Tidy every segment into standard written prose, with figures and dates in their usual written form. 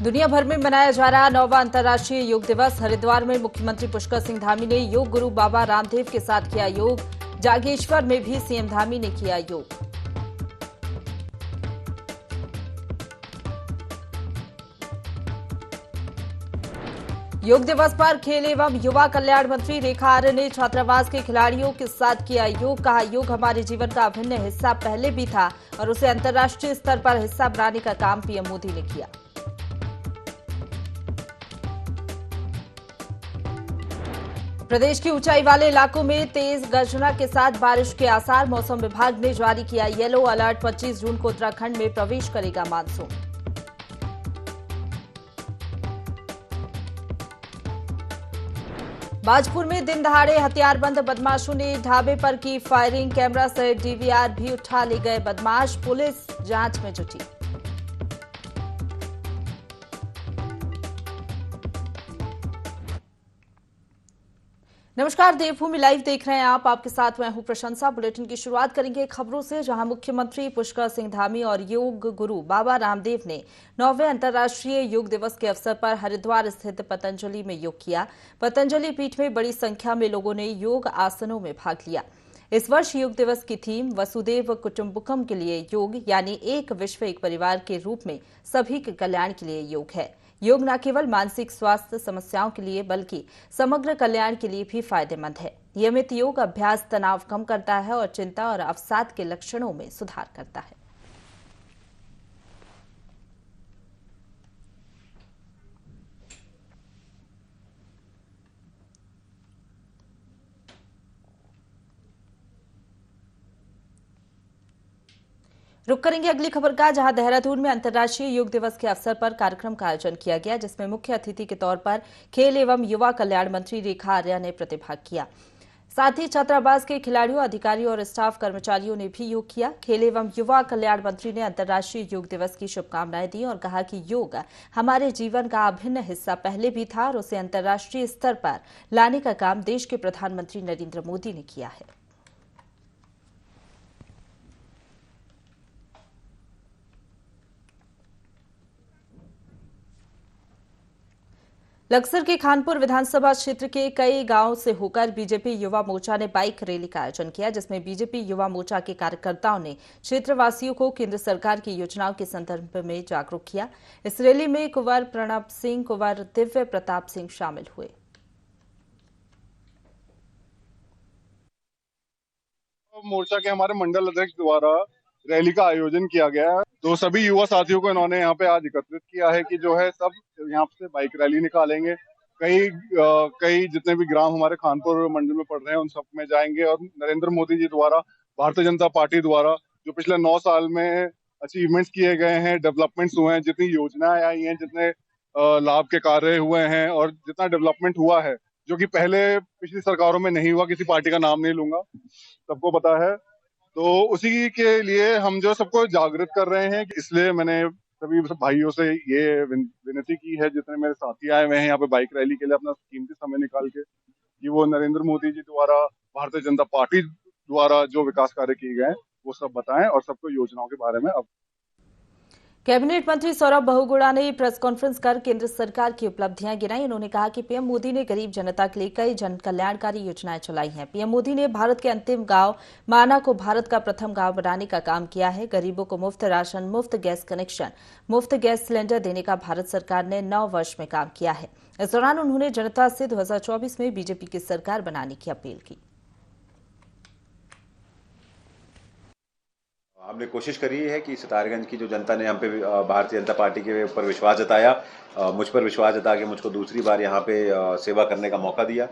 दुनिया भर में मनाया जा रहा 9वां अंतर्राष्ट्रीय योग दिवस। हरिद्वार में मुख्यमंत्री पुष्कर सिंह धामी ने योग गुरु बाबा रामदेव के साथ किया योग। जागेश्वर में भी सीएम धामी ने किया योग। योग दिवस पर खेल एवं युवा कल्याण मंत्री रेखा आर्य ने छात्रावास के खिलाड़ियों के साथ किया योग। कहा, योग हमारे जीवन का अभिन्न हिस्सा पहले भी था और उसे अंतर्राष्ट्रीय स्तर पर हिस्सा बनाने का काम पीएम मोदी ने किया। प्रदेश के ऊंचाई वाले इलाकों में तेज गर्जना के साथ बारिश के आसार। मौसम विभाग ने जारी किया येलो अलर्ट। 25 जून को उत्तराखंड में प्रवेश करेगा मानसून। बाजपुर में दिन दहाड़े हथियारबंद बदमाशों ने ढाबे पर की फायरिंग। कैमरा से डीवीआर भी उठा ले गए बदमाश। पुलिस जांच में जुटी। नमस्कार, देवभूमि लाइव देख रहे हैं आप। आपके साथ मैं हूं प्रशंसा। बुलेटिन की शुरुआत करेंगे खबरों से, जहां मुख्यमंत्री पुष्कर सिंह धामी और योग गुरु बाबा रामदेव ने 9वें अंतर्राष्ट्रीय योग दिवस के अवसर पर हरिद्वार स्थित पतंजलि में योग किया। पतंजलि पीठ में बड़ी संख्या में लोगों ने योग आसनों में भाग लिया। इस वर्ष योग दिवस की थीम वसुदेव कुटुंबकम के लिए योग, यानी एक विश्व एक परिवार के रूप में सभी के कल्याण के लिए योग है। योग न केवल मानसिक स्वास्थ्य समस्याओं के लिए बल्कि समग्र कल्याण के लिए भी फायदेमंद है। नियमित योग अभ्यास तनाव कम करता है और चिंता और अवसाद के लक्षणों में सुधार करता है। रुक करेंगे अगली खबर का, जहां देहरादून में अंतर्राष्ट्रीय योग दिवस के अवसर पर कार्यक्रम का आयोजन किया गया, जिसमें मुख्य अतिथि के तौर पर खेल एवं युवा कल्याण मंत्री रेखा आर्य ने प्रतिभाग किया। साथ ही छात्रावास के खिलाड़ियों, अधिकारियों और स्टाफ कर्मचारियों ने भी योग किया। खेल एवं युवा कल्याण मंत्री ने अंतर्राष्ट्रीय योग दिवस की शुभकामनाएं दी और कहा कि योग हमारे जीवन का अभिन्न हिस्सा पहले भी था और उसे अंतर्राष्ट्रीय स्तर पर लाने का काम देश के प्रधानमंत्री नरेंद्र मोदी ने किया है। लक्सर के खानपुर विधानसभा क्षेत्र के कई गांवों से होकर बीजेपी युवा मोर्चा ने बाइक रैली का आयोजन किया, जिसमें बीजेपी युवा मोर्चा के कार्यकर्ताओं ने क्षेत्रवासियों को केंद्र सरकार की योजनाओं के संदर्भ में जागरूक किया। इस रैली में कुंवर प्रणब सिंह, कुंवर दिव्य प्रताप सिंह शामिल हुए। मोर्चा के हमारे मंडल अध्यक्ष द्वारा रैली का आयोजन किया गया है, तो सभी युवा साथियों को इन्होंने यहाँ पे आज एकत्रित किया है कि जो है सब यहाँ से बाइक रैली निकालेंगे। कई जितने भी ग्राम हमारे खानपुर मंडल में पड़ रहे हैं उन सब में जाएंगे और नरेंद्र मोदी जी द्वारा, भारतीय जनता पार्टी द्वारा जो पिछले 9 साल में अचीवमेंट्स किए गए हैं, डेवलपमेंट्स हुए हैं, जितनी योजनाएं आई हैं, जितने लाभ के कार्य हुए हैं और जितना डेवलपमेंट हुआ है जो कि पहले पिछली सरकारों में नहीं हुआ, किसी पार्टी का नाम नहीं लूंगा, सबको पता है। तो उसी के लिए हम जो सबको जागृत कर रहे हैं, इसलिए मैंने सभी भाइयों से ये विनती की है, जितने मेरे साथी आए हुए हैं यहाँ पे बाइक रैली के लिए अपना कीमती समय निकाल के, कि वो नरेंद्र मोदी जी द्वारा, भारतीय जनता पार्टी द्वारा जो विकास कार्य किए गए वो सब बताएं और सबको योजनाओं के बारे में। अब कैबिनेट मंत्री सौरभ बहुगुणा ने प्रेस कॉन्फ्रेंस कर केंद्र सरकार की उपलब्धियां गिनाई। उन्होंने कहा कि पीएम मोदी ने गरीब जनता के लिए कई जन कल्याणकारी योजनाएं चलाई हैं। पीएम मोदी ने भारत के अंतिम गांव माना को भारत का प्रथम गांव बनाने का काम किया है। गरीबों को मुफ्त राशन, मुफ्त गैस कनेक्शन, मुफ्त गैस सिलेंडर देने का भारत सरकार ने 9 वर्ष में काम किया है। इस दौरान उन्होंने जनता से 2024 में बीजेपी की सरकार बनाने की अपील की। हमने कोशिश करी है कि सितारगंज की जो जनता ने हम पे भारतीय जनता पार्टी के ऊपर विश्वास जताया, मुझ पर विश्वास जता के मुझको दूसरी बार यहाँ पे सेवा करने का मौका दिया,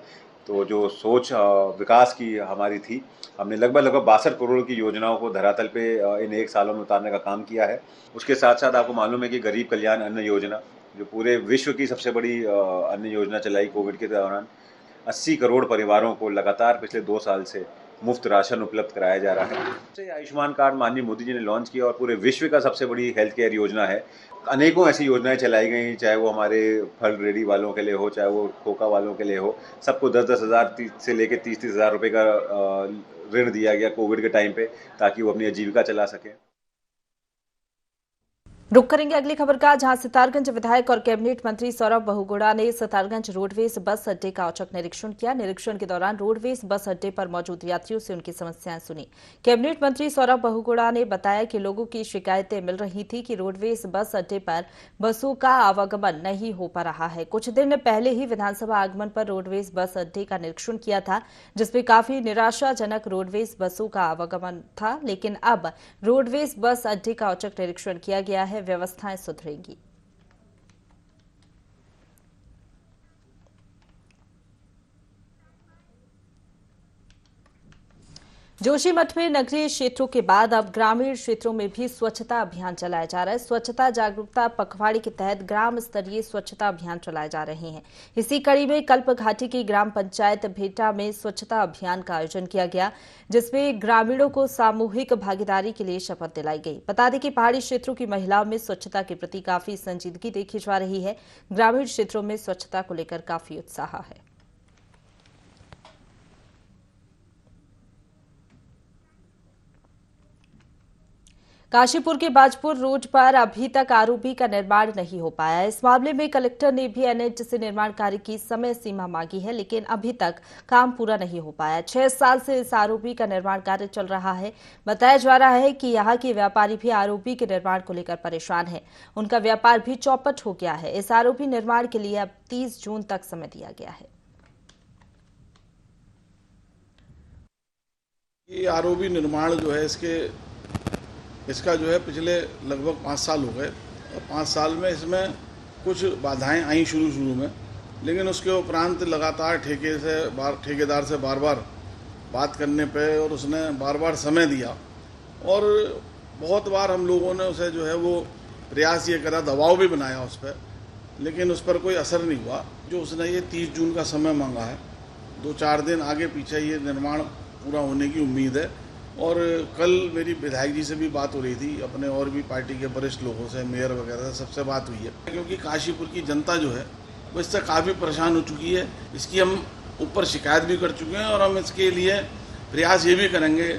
तो जो सोच विकास की हमारी थी, हमने लगभग 62 करोड़ की योजनाओं को धरातल पे इन 1 सालों में उतारने का काम किया है। उसके साथ साथ आपको मालूम है कि गरीब कल्याण अन्न योजना, जो पूरे विश्व की सबसे बड़ी अन्न योजना चलाई कोविड के दौरान, 80 करोड़ परिवारों को लगातार पिछले 2 साल से मुफ्त राशन उपलब्ध कराया जा रहा है। आयुष्मान कार्ड माननीय मोदी जी ने लॉन्च किया और पूरे विश्व का सबसे बड़ी हेल्थ केयर योजना है। अनेकों ऐसी योजनाएं चलाई गई, चाहे वो हमारे फल रेडी वालों के लिए हो, चाहे वो खोखा वालों के लिए हो, सबको 10-10 हज़ार से लेकर 30-30 हज़ार रुपये का ऋण दिया गया कोविड के टाइम पे, ताकि वो अपनी आजीविका चला सके। रुक करेंगे अगली खबर का, जहां सितारगंज विधायक और कैबिनेट मंत्री सौरभ बहुगुणा ने सितारगंज रोडवेज बस अड्डे का औचक निरीक्षण किया। निरीक्षण के दौरान रोडवेज बस अड्डे पर मौजूद यात्रियों से उनकी समस्याएं सुनी। कैबिनेट मंत्री सौरभ बहुगुणा ने बताया कि लोगों की शिकायतें मिल रही थी कि रोडवेज बस अड्डे पर बसों का आवागमन नहीं हो पा रहा है। कुछ दिन पहले ही विधानसभा आगमन पर रोडवेज बस अड्डे का निरीक्षण किया था, जिसमें काफी निराशाजनक रोडवेज बसों का आवागमन था, लेकिन अब रोडवेज बस अड्डे का औचक निरीक्षण किया गया है, व्यवस्थाएं सुधरेंगी। जोशीमठ में नगरीय क्षेत्रों के बाद अब ग्रामीण क्षेत्रों में भी स्वच्छता अभियान चलाया जा रहा है। स्वच्छता जागरूकता पखवाड़े के तहत ग्राम स्तरीय स्वच्छता अभियान चलाए जा रहे हैं। इसी कड़ी में कल्प घाटी की ग्राम पंचायत भेटा में स्वच्छता अभियान का आयोजन किया गया, जिसमें ग्रामीणों को सामूहिक भागीदारी के लिए शपथ दिलाई गई। बता दें कि पहाड़ी क्षेत्रों की महिलाओं में स्वच्छता के प्रति काफी संजीदगी देखी जा रही है। ग्रामीण क्षेत्रों में स्वच्छता को लेकर काफी उत्साह है। काशीपुर के बाजपुर रोड पर अभी तक आरओबी का निर्माण नहीं हो पाया। इस मामले में कलेक्टर ने भी एनएच से निर्माण कार्य की समय सीमा मांगी है, लेकिन अभी तक काम पूरा नहीं हो पाया। 6 साल से इस आरओबी का निर्माण कार्य चल रहा है। बताया जा रहा है कि यहाँ के व्यापारी भी आरओबी के निर्माण को लेकर परेशान है। उनका व्यापार भी चौपट हो गया है। इस आरओबी निर्माण के लिए अब 30 जून तक समय दिया गया है। ये आरओबी निर्माण जो है इसका जो है पिछले लगभग 5 साल हो गए और 5 साल में इसमें कुछ बाधाएं आई शुरू में, लेकिन उसके उपरांत लगातार ठेकेदार से बार बार बात करने पे और उसने बार बार समय दिया और बहुत बार हम लोगों ने उसे जो है वो प्रयास ये करा, दबाव भी बनाया उस पर, लेकिन उस पर कोई असर नहीं हुआ। जो उसने ये 30 जून का समय मांगा है, 2-4 दिन आगे पीछे ये निर्माण पूरा होने की उम्मीद है। और कल मेरी विधायक जी से भी बात हो रही थी, अपने और भी पार्टी के वरिष्ठ लोगों से, मेयर वगैरह से सबसे बात हुई है, क्योंकि काशीपुर की जनता जो है वो इससे काफ़ी परेशान हो चुकी है। इसकी हम ऊपर शिकायत भी कर चुके हैं और हम इसके लिए प्रयास ये भी करेंगे,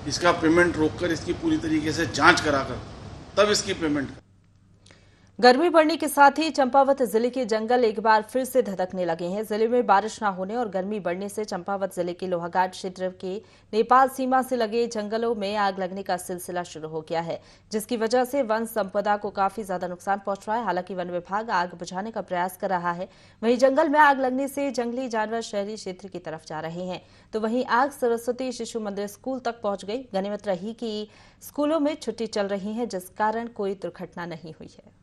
इसका पेमेंट रोककर इसकी पूरी तरीके से जाँच कराकर तब इसकी पेमेंट। गर्मी बढ़ने के साथ ही चंपावत जिले के जंगल एक बार फिर से धधकने लगे हैं। जिले में बारिश न होने और गर्मी बढ़ने से चंपावत जिले के लोहाघाट क्षेत्र के नेपाल सीमा से लगे जंगलों में आग लगने का सिलसिला शुरू हो गया है, जिसकी वजह से वन संपदा को काफी ज्यादा नुकसान पहुंच रहा है। हालांकि वन विभाग आग बुझाने का प्रयास कर रहा है। वहीं जंगल में आग लगने से जंगली जानवर शहरी क्षेत्र की तरफ जा रहे हैं, तो वहीं आग सरस्वती शिशु मंदिर स्कूल तक पहुंच गई। गनीमत रही कि स्कूलों में छुट्टी चल रही है, जिस कारण कोई दुर्घटना नहीं हुई है।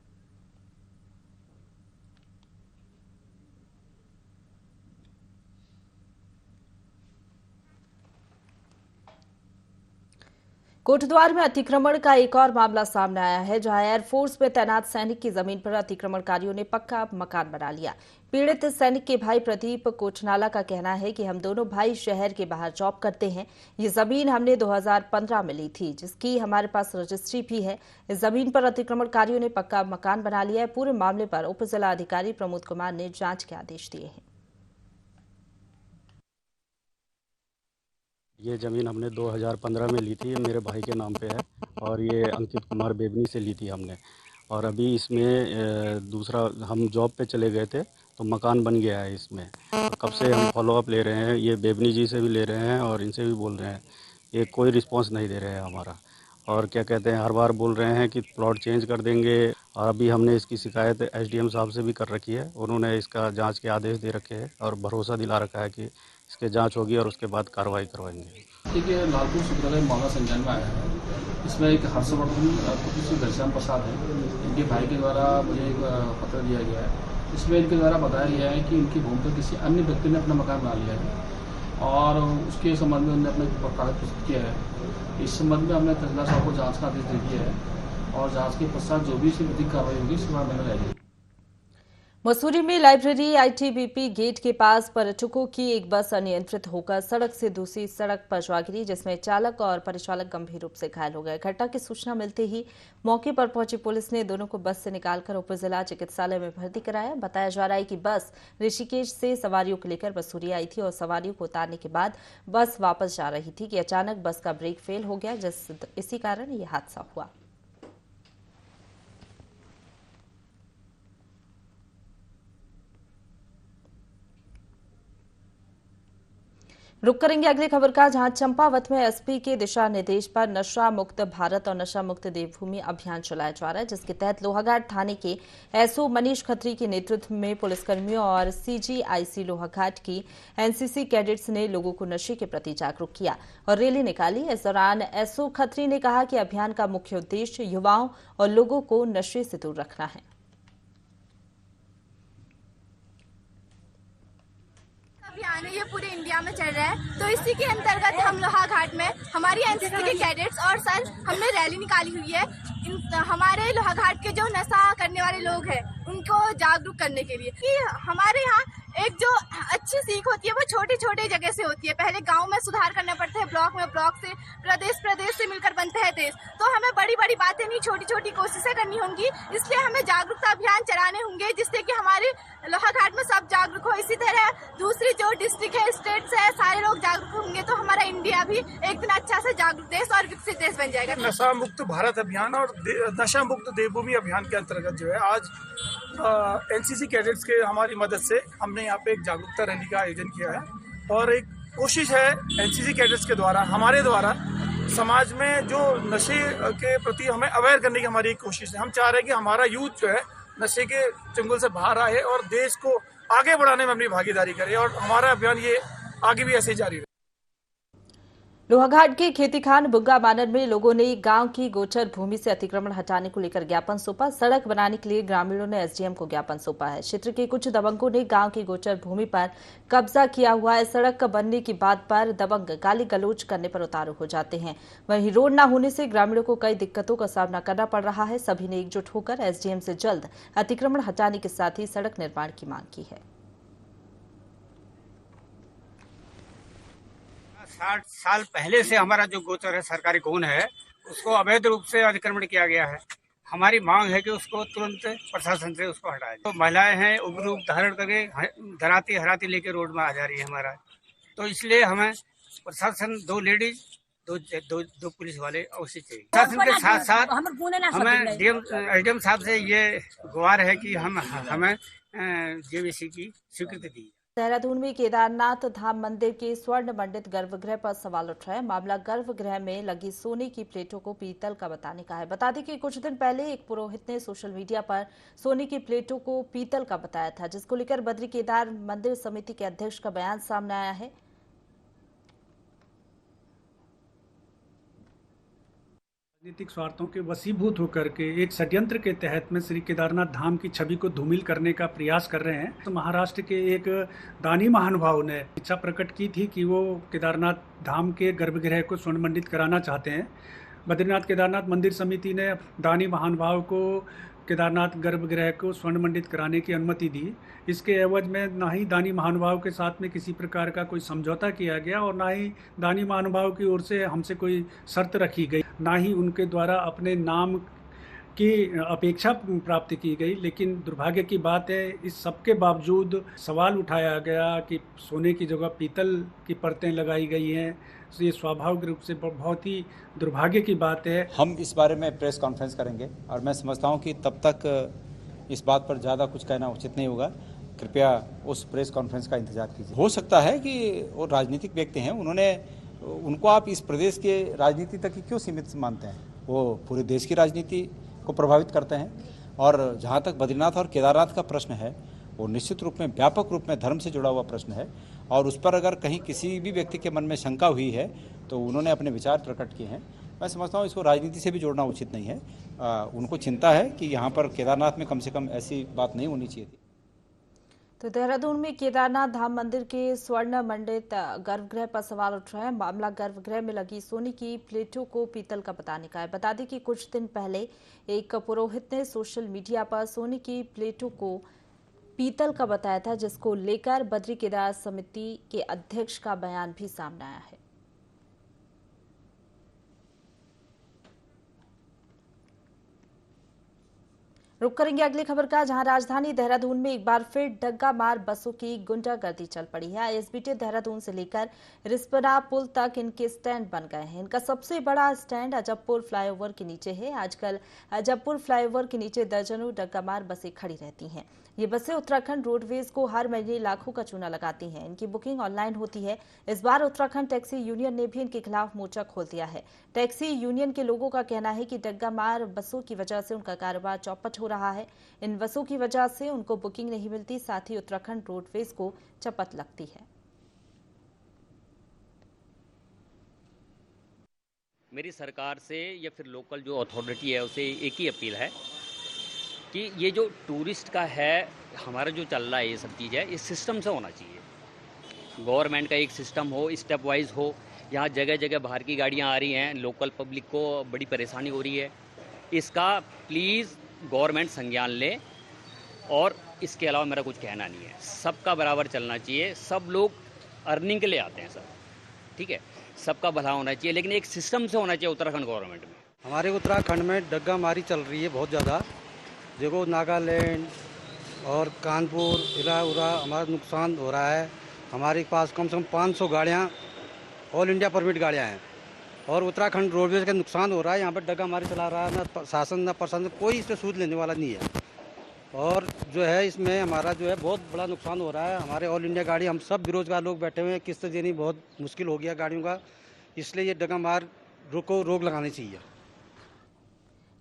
कोटद्वार में अतिक्रमण का एक और मामला सामने आया है, जहां एयरफोर्स में तैनात सैनिक की जमीन पर अतिक्रमणकारियों ने पक्का मकान बना लिया। पीड़ित सैनिक के भाई प्रदीप कोचनाला का कहना है कि हम दोनों भाई शहर के बाहर जॉब करते हैं। ये जमीन हमने 2015 में ली थी, जिसकी हमारे पास रजिस्ट्री भी है। इस जमीन पर अतिक्रमणकारियों ने पक्का मकान बना लिया है। पूरे मामले पर उप जिला अधिकारी प्रमोद कुमार ने जांच के आदेश दिए हैं। ये ज़मीन हमने 2015 में ली थी, ये मेरे भाई के नाम पे है और ये अंकित कुमार बेबनी से ली थी हमने। और अभी इसमें दूसरा हम जॉब पे चले गए थे तो मकान बन गया है इसमें। कब से हम फॉलोअप ले रहे हैं, ये बेबनी जी से भी ले रहे हैं और इनसे भी बोल रहे हैं, ये कोई रिस्पांस नहीं दे रहे हैं हमारा। और क्या कहते हैं, हर बार बोल रहे हैं कि प्लॉट चेंज कर देंगे। और अभी हमने इसकी शिकायत एसडीएम साहब से भी कर रखी है, उन्होंने इसका जांच के आदेश दे रखे हैं और भरोसा दिला रखा है कि इसके जांच होगी और उसके बाद कार्रवाई करवाएंगे। देखिए, लालपुर सुब्रमण्यम मामला संज्ञान में आया है। इसमें एक हर्षवर्धन पुत्र घनश्याम प्रसाद है, इनके भाई के द्वारा मुझे एक पत्र दिया गया है। इसमें इनके द्वारा बताया गया है कि इनकी भूमि पर किसी अन्य व्यक्ति ने अपना मकान बना लिया है और उसके संबंध में उन्होंने अपने कागज प्रस्तुत किया है। इस संबंध में हमने तहसीलदार साहब को जाँच का आदेश दे दिया है और जाँच के पश्चात जो भी इसमें विधिक कार्रवाई होगी इसके बाद में रहेगी। मसूरी में लाइब्रेरी आईटीबीपी गेट के पास पर्यटकों की एक बस अनियंत्रित होकर सड़क से दूसरी सड़क पर जा गिरी, जिसमें चालक और परिचालक गंभीर रूप से घायल हो गए। घटना की सूचना मिलते ही मौके पर पहुंची पुलिस ने दोनों को बस से निकालकर उप जिला चिकित्सालय में भर्ती कराया। बताया जा रहा है कि बस ऋषिकेश से सवारियों को लेकर मसूरी आई थी और सवारियों को उतारने के बाद बस वापस जा रही थी कि अचानक बस का ब्रेक फेल हो गया, इसी कारण यह हादसा हुआ। रुक करेंगे अगली खबर का, जहां चंपावत में एसपी के दिशा निर्देश पर नशा मुक्त भारत और नशा मुक्त देवभूमि अभियान चलाया जा रहा है, जिसके तहत लोहाघाट थाने के एसओ मनीष खत्री के नेतृत्व में पुलिसकर्मियों और सीजीआईसी लोहाघाट की एनसीसी कैडेट्स ने लोगों को नशे के प्रति जागरूक किया और रैली निकाली। इस दौरान एसओ खत्री ने कहा कि अभियान का मुख्य उद्देश्य युवाओं और लोगों को नशे से दूर रखना है। अभियान है, ये पूरे इंडिया में चल रहा है, तो इसी के अंतर्गत हम लोहाघाट में हमारी एनसीसी के कैडेट्स और सर हमने रैली निकाली हुई है। हमारे लोहाघाट के जो नशा करने वाले लोग हैं उनको जागरूक करने के लिए कि हमारे यहाँ एक जो अच्छी सीख होती है वो छोटी छोटी जगह से होती है। पहले गांव में सुधार करना पड़ता है, ब्लॉक में, ब्लॉक से प्रदेश से मिलकर बनता है देश। तो हमें बड़ी बड़ी बातें नहीं, छोटी छोटी कोशिशें करनी होंगी, इसलिए हमें जागरूकता अभियान चलाने होंगे जिससे कि हमारे लोहाघाट में सब जागरूक हो। इसी तरह दूसरी जो डिस्ट्रिक्ट है, स्टेट्स है, सारे लोग जागरूक होंगे तो हमारा इंडिया भी एक दिन अच्छा से जागरूक देश और विकसित देश बन जाएगा। नशा मुक्त भारत अभियान और नशा मुक्त देवभूमि अभियान के अंतर्गत जो है आज एनसीसी कैडेट्स के हमारी मदद से हमने यहाँ पे एक जागरूकता रैली का आयोजन किया है और एक कोशिश है एनसीसी कैडेट्स के द्वारा, हमारे द्वारा समाज में जो नशे के प्रति हमें अवेयर करने की हमारी एक कोशिश है। हम चाह रहे हैं कि हमारा यूथ जो है नशे के चंगुल से बाहर आए और देश को आगे बढ़ाने में अपनी भागीदारी करे और हमारा अभियान ये आगे भी ऐसे ही जारी रहे। लोहाघाट के खेती खान बुग्गा मानर में लोगों ने गांव की गोचर भूमि से अतिक्रमण हटाने को लेकर ज्ञापन सौंपा। सड़क बनाने के लिए ग्रामीणों ने एसडीएम को ज्ञापन सौंपा है। क्षेत्र के कुछ दबंगों ने गांव की गोचर भूमि पर कब्जा किया हुआ है। सड़क बनने की बात पर दबंग गाली गलौज करने पर उतारू हो जाते हैं। वहीं रोड न होने से ग्रामीणों को कई दिक्कतों का सामना करना पड़ रहा है। सभी ने एकजुट होकर एसडीएम से जल्द अतिक्रमण हटाने के साथ ही सड़क निर्माण की मांग की है। 60 साल पहले से हमारा जो गोचर है, सरकारी गोन है, उसको अवैध रूप से अतिक्रमण किया गया है। हमारी मांग है कि उसको तुरंत प्रशासन से उसको हटाया जाए। तो महिलाएं हैं उग्र रूप धारण करके धराती हराती लेके रोड में आ जा रही है हमारा, तो इसलिए हमें प्रशासन, 2 लेडीज, दो पुलिस वाले अवश्य चाहिए। प्रशासन के साथ साथ हमें एसडीएम साहब से ये गुहार है कि हमें जेवीसी की स्वीकृति दी। देहरादून में केदारनाथ धाम मंदिर के स्वर्ण मंडित गर्भगृह पर सवाल उठ रहा है। मामला गर्भगृह में लगी सोने की प्लेटों को पीतल का बताने का है। बता दें कि कुछ दिन पहले एक पुरोहित ने सोशल मीडिया पर सोने की प्लेटों को पीतल का बताया था, जिसको लेकर बद्री केदार मंदिर समिति के अध्यक्ष का बयान सामने आया है। राजनीतिक स्वार्थों के वशीभूत होकर के एक षड्यंत्र के तहत में श्री केदारनाथ धाम की छवि को धूमिल करने का प्रयास कर रहे हैं। तो महाराष्ट्र के एक दानी महानुभाव ने इच्छा प्रकट की थी कि वो केदारनाथ धाम के गर्भगृह को स्वर्ण मंडित कराना चाहते हैं। बद्रीनाथ केदारनाथ मंदिर समिति ने दानी महानुभाव को केदारनाथ गर्भगृह को स्वर्ण मंडित कराने की अनुमति दी। इसके एवज में ना ही दानी महानुभाव के साथ में किसी प्रकार का कोई समझौता किया गया और ना ही दानी महानुभाव की ओर से हमसे कोई शर्त रखी गई, ना ही उनके द्वारा अपने नाम की अपेक्षा प्राप्त की गई। लेकिन दुर्भाग्य की बात है, इस सब के बावजूद सवाल उठाया गया कि सोने की जगह पीतल की परतें लगाई गई हैं। तो ये स्वाभाविक रूप से बहुत ही दुर्भाग्य की बात है। हम इस बारे में प्रेस कॉन्फ्रेंस करेंगे और मैं समझता हूं कि तब तक इस बात पर ज़्यादा कुछ कहना उचित नहीं होगा। कृपया उस प्रेस कॉन्फ्रेंस का इंतजार कीजिए। हो सकता है कि वो राजनीतिक व्यक्ति हैं, उनको आप इस प्रदेश के राजनीति तक ही क्यों सीमित मानते हैं? वो पूरे देश की राजनीति को प्रभावित करते हैं। और जहाँ तक बद्रीनाथ और केदारनाथ का प्रश्न है, वो निश्चित रूप में व्यापक रूप में धर्म से जुड़ा हुआ प्रश्न है और उस पर अगर कहीं किसी भी व्यक्ति के मन में शंका हुई है तो उन्होंने अपने विचार प्रकट किए हैं। मैं समझता हूँ इसको राजनीति से भी जोड़ना उचित नहीं है। उनको चिंता है कि यहाँ पर केदारनाथ में कम से कम ऐसी बात नहीं होनी चाहिए थी। तो देहरादून में केदारनाथ धाम मंदिर के स्वर्ण मंडित गर्भगृह पर सवाल उठ रहा है। मामला गर्भगृह में लगी सोने की प्लेटों को पीतल का बताने का है। बता दें कि कुछ दिन पहले एक पुरोहित ने सोशल मीडिया पर सोने की प्लेटों को पीतल का बताया था, जिसको लेकर बद्री केदार समिति के अध्यक्ष का बयान भी सामने आया है। रुक करेंगे अगली खबर का, जहां राजधानी देहरादून में एक बार फिर डग्गा मार बसों की गुंडागर्दी चल पड़ी है। आईएसबीटी देहरादून से लेकर रिस्पना पुल तक इनके स्टैंड बन गए हैं। इनका सबसे बड़ा स्टैंड अजबपुर फ्लाईओवर के नीचे है। आजकल अजबपुर फ्लाईओवर के नीचे दर्जनों डग्गा मार बसें खड़ी रहती हैं। ये बसें उत्तराखंड रोडवेज को हर महीने लाखों का चूना लगाती हैं। इनकी बुकिंग ऑनलाइन होती है। इस बार उत्तराखंड टैक्सी यूनियन ने भी इनके खिलाफ मोर्चा खोल दिया है। टैक्सी यूनियन के लोगों का कहना है कि डग्गा मार बसों की वजह से उनका कारोबार चौपट हो रहा है। इन बसों की वजह से उनको बुकिंग नहीं मिलती, साथ ही उत्तराखंड रोडवेज को चपत लगती है। मेरी सरकार से या फिर लोकल जो अथॉरिटी है उसे एक ही अपील है कि ये जो टूरिस्ट का है हमारा जो चल रहा है, ये सब चीज़ है, इस सिस्टम से होना चाहिए। गवर्नमेंट का एक सिस्टम हो, स्टेप वाइज हो। यहाँ जगह जगह बाहर की गाड़ियाँ आ रही हैं, लोकल पब्लिक को बड़ी परेशानी हो रही है। इसका प्लीज़ गवर्नमेंट संज्ञान ले। और इसके अलावा मेरा कुछ कहना नहीं है। सबका बराबर चलना चाहिए। सब लोग अर्निंग के लिए आते हैं सब, ठीक है, सबका भला होना चाहिए, लेकिन एक सिस्टम से होना चाहिए उत्तराखंड गवर्नमेंट में। हमारे उत्तराखंड में डग्गा मारी चल रही है बहुत ज़्यादा। देखो नागालैंड और कानपुर इला उरा हमारा नुकसान हो रहा है। हमारे पास कम से कम 500 गाड़ियाँ ऑल इंडिया परमिट गाड़ियाँ हैं और उत्तराखंड रोडवेज का नुकसान हो रहा है। यहाँ पर डग्गा मारी चला रहा है, ना शासन ना प्रशासन, कोई इस पर सूद लेने वाला नहीं है। और जो है इसमें हमारा जो है बहुत बड़ा नुकसान हो रहा है। हमारे ऑल इंडिया गाड़ी, हम सब बेरोजगार लोग बैठे हुए हैं, किस्त देनी बहुत मुश्किल हो गया गाड़ियों का। इसलिए ये डग्गा मार को रोक लगानी चाहिए।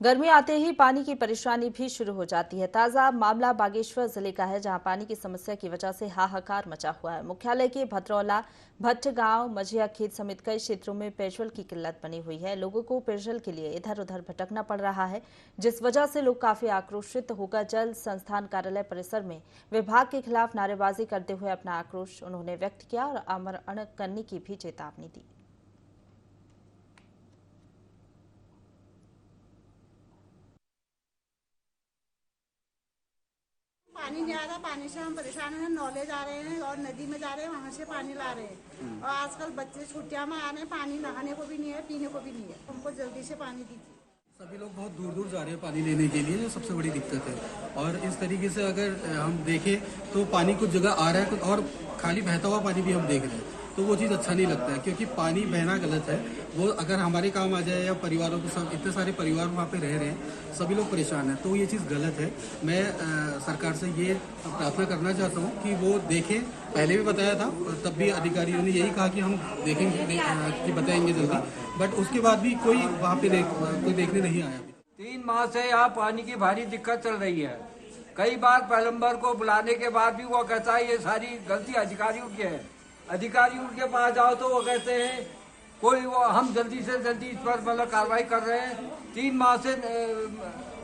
गर्मी आते ही पानी की परेशानी भी शुरू हो जाती है। ताजा मामला बागेश्वर जिले का है, जहां पानी की समस्या की वजह से हाहाकार मचा हुआ है। मुख्यालय के भद्रौला, भट्ट गांव, मझिया खेत समेत कई क्षेत्रों में पेयजल की किल्लत बनी हुई है। लोगों को पेयजल के लिए इधर उधर भटकना पड़ रहा है, जिस वजह से लोग काफी आक्रोशित होकर जल संस्थान कार्यालय परिसर में विभाग के खिलाफ नारेबाजी करते हुए अपना आक्रोश उन्होंने व्यक्त किया और आमरण करने की भी चेतावनी दी। पानी नहीं आ रहा, पानी से हम परेशान हैं। नौले जा रहे हैं और नदी में जा रहे हैं, वहाँ से पानी ला रहे हैं। और आजकल बच्चे छुट्टियां में आ रहे हैं, पानी नहाने को भी नहीं है, पीने को भी नहीं है। हमको जल्दी से पानी दीजिए। सभी लोग बहुत दूर दूर जा रहे हैं पानी लेने के लिए, जो सबसे बड़ी दिक्कत है। और इस तरीके से अगर हम देखें तो पानी कुछ जगह आ रहा है और खाली बहता हुआ पानी भी हम देख रहे हैं, तो वो चीज़ अच्छा नहीं लगता है, क्योंकि पानी बहना गलत है। वो अगर हमारे काम आ जाए या परिवारों के साथ, इतने सारे परिवार वहाँ पे रह रहे हैं, सभी लोग परेशान हैं, तो ये चीज़ गलत है। मैं सरकार से ये प्रार्थना करना चाहता हूँ कि वो देखें। पहले भी बताया था, तब भी अधिकारियों ने यही कहा कि हम देखेंगे, कि बताएंगे जल्दी, बट उसके बाद भी कोई वहाँ पे कोई देखने नहीं आया। 3 माह से यहाँ पानी की भारी दिक्कत चल रही है। कई बार प्लम्बर को बुलाने के बाद भी वो कहता है ये सारी गलती अधिकारियों की है। अधिकारियों के पास जाओ तो वो कहते हैं कोई वो हम जल्दी से जल्दी इस पर मतलब कार्रवाई कर रहे हैं। 3 माह से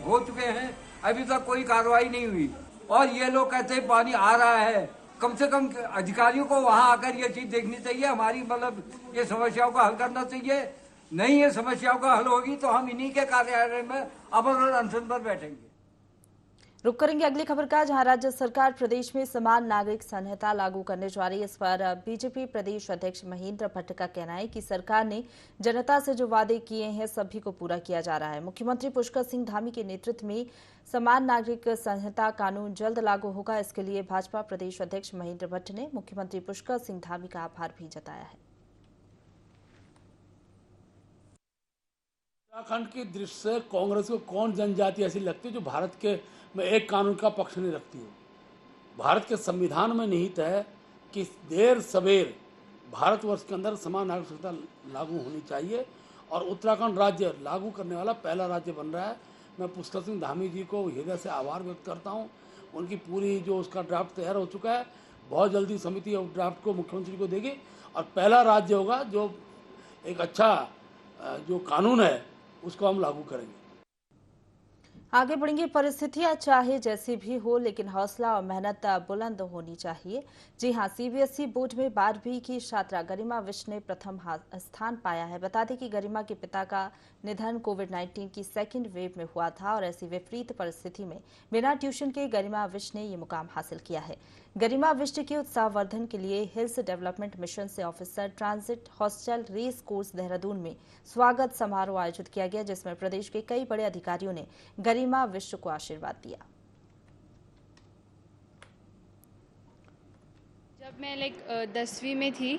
हो चुके हैं, अभी तक कोई कार्रवाई नहीं हुई। और ये लोग कहते हैं पानी आ रहा है। कम से कम अधिकारियों को वहाँ आकर ये चीज देखनी चाहिए, हमारी मतलब ये समस्याओं का हल करना चाहिए। नहीं ये समस्याओं का हल होगी तो हम इन्हीं के कार्यालय में अमर और अनशन पर बैठेंगे। रुक करेंगे अगली खबर का, जहां राज्य सरकार प्रदेश में समान नागरिक संहिता लागू करने जा रही है। इस पर बीजेपी प्रदेश अध्यक्ष महेंद्र भट्ट का कहना है कि सरकार ने जनता से जो वादे किए हैं सभी को पूरा किया जा रहा है। मुख्यमंत्री पुष्कर सिंह धामी के नेतृत्व में समान नागरिक संहिता कानून जल्द लागू होगा। इसके लिए भाजपा प्रदेश अध्यक्ष महेंद्र भट्ट ने मुख्यमंत्री पुष्कर सिंह धामी का आभार भी जताया है। उत्तराखंड की दृष्टि से कांग्रेस को कौन जनजाति ऐसी लगती है जो भारत के में एक कानून का पक्ष नहीं रखती हो। भारत के संविधान में निहित है कि देर सवेर भारतवर्ष के अंदर समान नागरिक संहिता लागू होनी चाहिए और उत्तराखंड राज्य लागू करने वाला पहला राज्य बन रहा है। मैं पुष्कर सिंह धामी जी को हृदय से आभार व्यक्त करता हूं। उनकी पूरी जो उसका ड्राफ्ट तैयार हो चुका है, बहुत जल्दी समिति उस ड्राफ्ट को मुख्यमंत्री को देगी और पहला राज्य होगा जो एक अच्छा जो कानून है उसको हम लागू करेंगे। आगे बढ़ेंगे। परिस्थितियां चाहे जैसी भी हो, लेकिन हौसला और मेहनत बुलंद होनी चाहिए। जी हां, सीबीएसई बोर्ड में 12वीं की छात्रा गरिमा विश ने प्रथम स्थान पाया है। बता दें कि गरिमा के पिता का निधन कोविड-19 की सेकेंड वेव में हुआ था और ऐसी विपरीत परिस्थिति में बिना ट्यूशन के गरिमा विश ने ये मुकाम हासिल किया है। गरिमा विश के उत्साहवर्धन के लिए हिल्स डेवलपमेंट मिशन से officer transit hostel race course Dehradun में स्वागत समारोह आयोजित किया गया, जिसमें प्रदेश के कई बड़े अधिकारियों ने गरिमा करीमा विश्व को आशीर्वाद दिया। जब मैं 10वीं में थी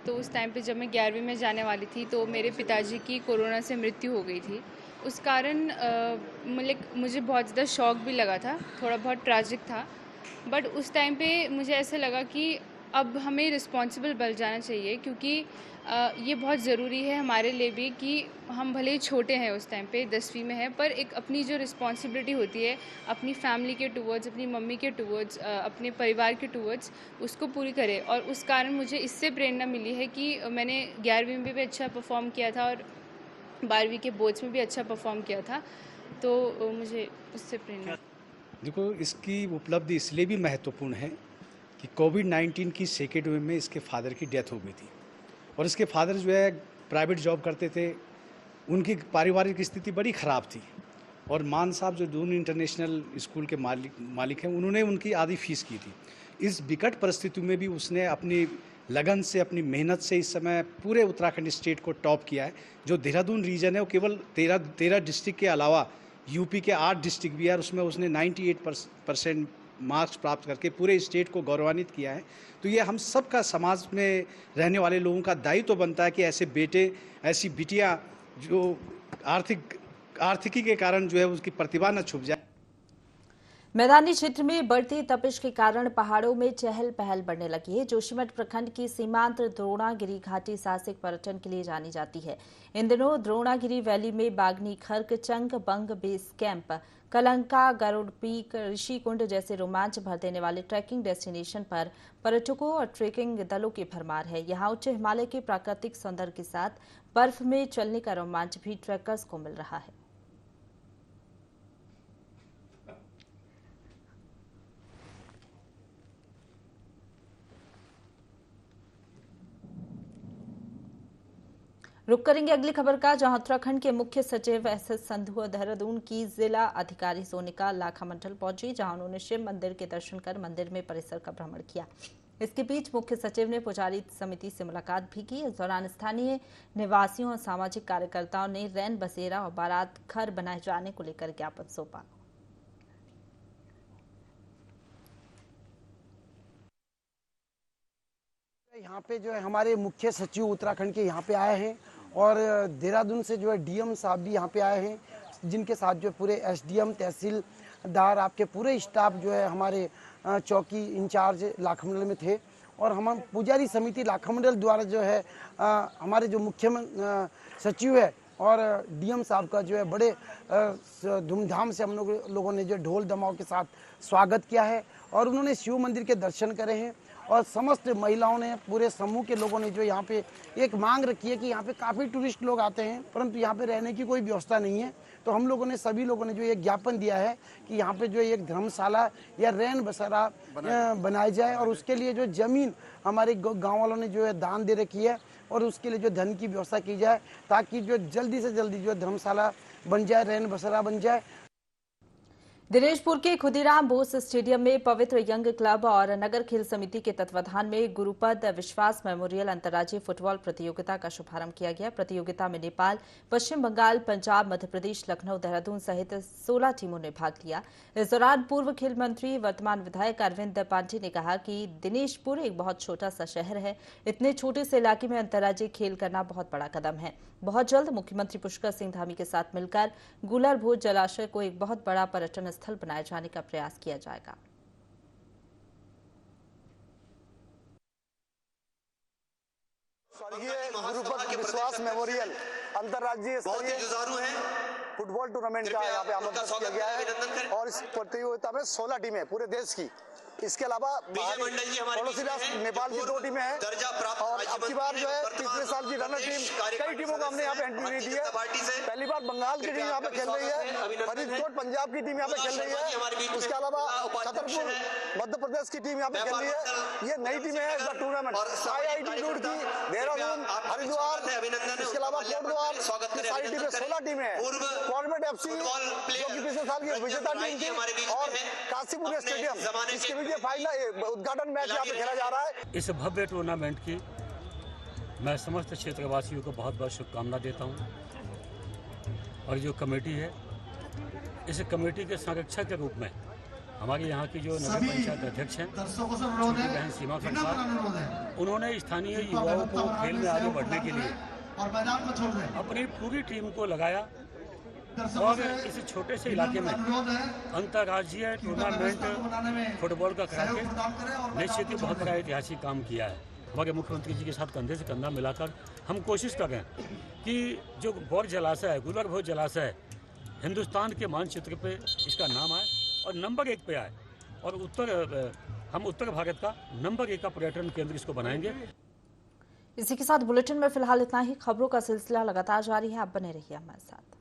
तो उस टाइम पे जब मैं 11वीं में जाने वाली थी तो मेरे पिताजी की कोरोना से मृत्यु हो गई थी। उस कारण मुझे बहुत ज़्यादा शॉक भी लगा था, थोड़ा बहुत ट्रैजिक था। बट उस टाइम पे मुझे ऐसा लगा कि अब हमें रिस्पॉन्सिबल बन जाना चाहिए, क्योंकि ये बहुत ज़रूरी है हमारे लिए भी कि हम भले ही छोटे हैं, उस टाइम पे 10वीं में है, पर एक अपनी जो रिस्पॉन्सिबिलिटी होती है अपनी फैमिली के टूवर्ड्स, अपनी मम्मी के टूवर्ड्स, अपने परिवार के टूवर्ड्स, उसको पूरी करें। और उस कारण मुझे इससे प्रेरणा मिली है कि मैंने 11वीं में भी अच्छा परफॉर्म किया था और 12वीं के बोर्ड्स में भी अच्छा परफॉर्म किया था, तो मुझे उससे प्रेरणा। देखो, इसकी उपलब्धि इसलिए भी महत्वपूर्ण है कि कोविड-19 की सेकेंड वेव में इसके फादर की डेथ हो गई थी और इसके फादर जो है प्राइवेट जॉब करते थे, उनकी पारिवारिक स्थिति बड़ी ख़राब थी और मान साहब जो दून इंटरनेशनल स्कूल के मालिक हैं, उन्होंने उनकी आधी फीस की थी। इस विकट परिस्थिति में भी उसने अपनी लगन से, अपनी मेहनत से इस समय पूरे उत्तराखंड स्टेट को टॉप किया है। जो देहरादून रीजन है वो केवल 13 डिस्ट्रिक्ट के अलावा यूपी के 8 डिस्ट्रिक्ट भी है, उसमें उसने 98% मार्क्स प्राप्त करके पूरे स्टेट को गौरवान्वित किया है। तो ये हम सब का, समाज में रहने वाले लोगों का दायित्व तो बनता है कि ऐसे बेटे, ऐसी बिटियां जो आर्थिकी के कारण जो है उसकी प्रतिभा न छुप जाए। मैदानी क्षेत्र में बढ़ती तपिश के कारण पहाड़ों में चहल पहल बढ़ने लगी है। जोशीमठ प्रखंड की सीमांत द्रोणागिरी घाटी साहसिक पर्यटन के लिए जानी जाती है। इन दिनों द्रोणागिरी वैली में बागनी Kharak, Changabang base camp, Kalanka, Garur peak, Rishikund जैसे रोमांच भर देने वाले ट्रैकिंग डेस्टिनेशन पर पर्यटकों और ट्रेकिंग दलों की भरमार है। यहाँ उच्च हिमालय के प्राकृतिक सौंदर्य के साथ बर्फ में चलने का रोमांच भी ट्रैकर्स को मिल रहा है। रुक करेंगे अगली खबर का, जहां उत्तराखंड के मुख्य सचिव एसएस संधू देहरादून की जिला अधिकारी सोनिका लाखा मंडल पहुंची, जहां उन्होंने शिव मंदिर के दर्शन कर मंदिर में परिसर का भ्रमण किया। इसके बीच मुख्य सचिव ने पुजारी समिति से मुलाकात भी की। इस दौरान स्थानीय निवासियों और सामाजिक कार्यकर्ताओं ने रैन बसेरा और बारात घर बनाए जाने को लेकर ज्ञापन सौंपा। यहाँ पे जो है हमारे मुख्य सचिव उत्तराखंड के यहाँ पे आए हैं और देहरादून से जो है डीएम साहब भी यहाँ पे आए हैं, जिनके साथ जो पूरे एसडीएम, तहसीलदार, आपके पूरे स्टाफ जो है हमारे चौकी इंचार्ज लाखामंडल में थे। और हम पुजारी समिति लाखामंडल द्वारा जो है हमारे जो मुख्य सचिव है और डीएम साहब का जो है बड़े धूमधाम से हम लोगों ने जो ढोल दमाव के साथ स्वागत किया है और उन्होंने शिव मंदिर के दर्शन करे हैं। और समस्त महिलाओं ने, पूरे समूह के लोगों ने जो यहाँ पे एक मांग रखी है कि यहाँ पे काफ़ी टूरिस्ट लोग आते हैं, परंतु यहाँ पे रहने की कोई व्यवस्था नहीं है। तो हम लोगों ने, सभी लोगों ने जो एक ज्ञापन दिया है कि यहाँ पे जो एक धर्मशाला या रैन बसेरा बनाई जाए और उसके लिए जो जमीन हमारे गाँव वालों ने जो है दान दे रखी है और उसके लिए जो धन की व्यवस्था की जाए, ताकि जो जल्दी से जल्दी जो धर्मशाला बन जाए, रैन बसेरा बन जाए। दिनेशपुर के खुदीराम बोस स्टेडियम में पवित्र यंग क्लब और नगर खेल समिति के तत्वाधान में गुरुपद विश्वास मेमोरियल अंतर्राज्यीय फुटबॉल प्रतियोगिता का शुभारंभ किया गया। प्रतियोगिता में नेपाल, पश्चिम बंगाल, पंजाब, मध्य प्रदेश, लखनऊ, देहरादून सहित 16 टीमों ने भाग लिया। इस दौरान पूर्व खेल मंत्री, वर्तमान विधायक अरविंद पांडे ने कहा कि दिनेशपुर एक बहुत छोटा सा शहर है, इतने छोटे से इलाके में अंतर्राज्यीय खेल करना बहुत बड़ा कदम है। बहुत जल्द मुख्यमंत्री पुष्कर सिंह धामी के साथ मिलकर गुलर भोज जलाशय को एक बहुत बड़ा पर्यटन स्थल बनाए जाने का प्रयास किया जाएगा। स्वर्गीय गुरुपद विश्वास मेमोरियल अंतर्राज्यीय फुटबॉल टूर्नामेंट का यहाँ पे आमंत्रित किया गया है और इस प्रतियोगिता में 16 टीमें पूरे देश की, इसके अलावा पड़ोसी राष्ट्र नेपाल की 2 टीमें हैं और अब की बार जो है पिछले साल की रनर टीम, कई टीमों को हमने यहाँ पे एंट्री दी है। पहली बार बंगाल की टीम यहाँ पे खेल रही है, फरीदकोट पंजाब की टीम यहाँ पे खेल रही है, उसके अलावा छतरपुर मध्य प्रदेश की टीम यहाँ पे खेल रही है। ये नई टीमें हैं इस टूर्नामेंट। IIT रुड़की, देहरादून, हरिद्वार, इसके अलावा कोटद्वार, सारी टीमें 16 टीमें हैं। कॉर्बेट FC जो कि पिछले साल की विजेता टीम थी और काशीपुर स्टेडियम, इसके बीच फाइनल उद्घाटन मैच यहाँ पे खेला जा रहा है। इस भव्य टूर्नामेंट की मैं समस्त क्षेत्रवासियों को बहुत बहुत शुभकामना देता हूँ और जो कमेटी है इस कमेटी के संरक्षक के रूप में हमारे यहाँ की जो नगर पंचायत अध्यक्ष हैं छोटी बहन सीमा खनसार, उन्होंने स्थानीय युवाओं को खेल में आगे बढ़ने के लिए अपनी पूरी टीम को लगाया और इस छोटे से इलाके में अंतर्राज्यीय टूर्नामेंट फुटबॉल का करा के निश्चित ही बहुत बड़ा ऐतिहासिक काम किया है। हमारे मुख्यमंत्री जी के साथ कंधे से कंधा मिलाकर हम कोशिश कर रहे हैं कि जो बौर जलाशय है, गुलर भोज जलाशय है, हिंदुस्तान के मानचित्र पे इसका नाम आए और नंबर 1 पे आए और हम उत्तर भारत का नंबर 1 का पर्यटन केंद्र इसको बनाएंगे। इसी के साथ बुलेटिन में फिलहाल इतना ही। खबरों का सिलसिला लगातार जारी है, आप बने रहिए हमारे साथ।